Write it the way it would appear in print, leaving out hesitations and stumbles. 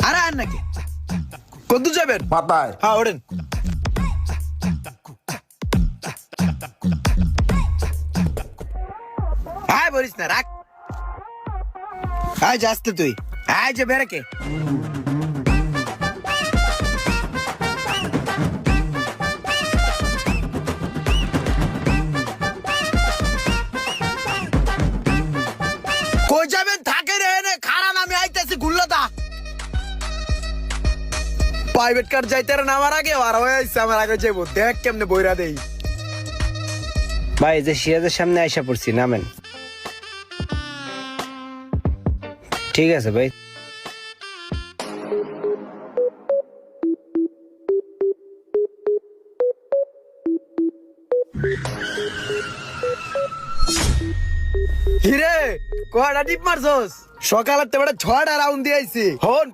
আরে আর নাকি কত যাবেন? পাতায়। হ্যাঁ ওড়েন। আয় বলিস না, রাখ। আয় যাস্তে তুই, আয় যে বেরকে। কই যাবেন? থাকে রে নে, খারান আমি আইতেছি গুল্লাদা। প্রাইভেট কার যাইতে রে নামার আগে আর হয়ে আইছে আমার আগে যাইবো, দেখ কেমনে বইরা দেই। ভাই যে সিরাজের সামনে আইসা পড়ছি, নামেন। ঠিক আছে ভাই। হিরে কয়টা টিপ মারছস? সকালে তো বেটা 6টা রাউন্ড দিয়েছি। হন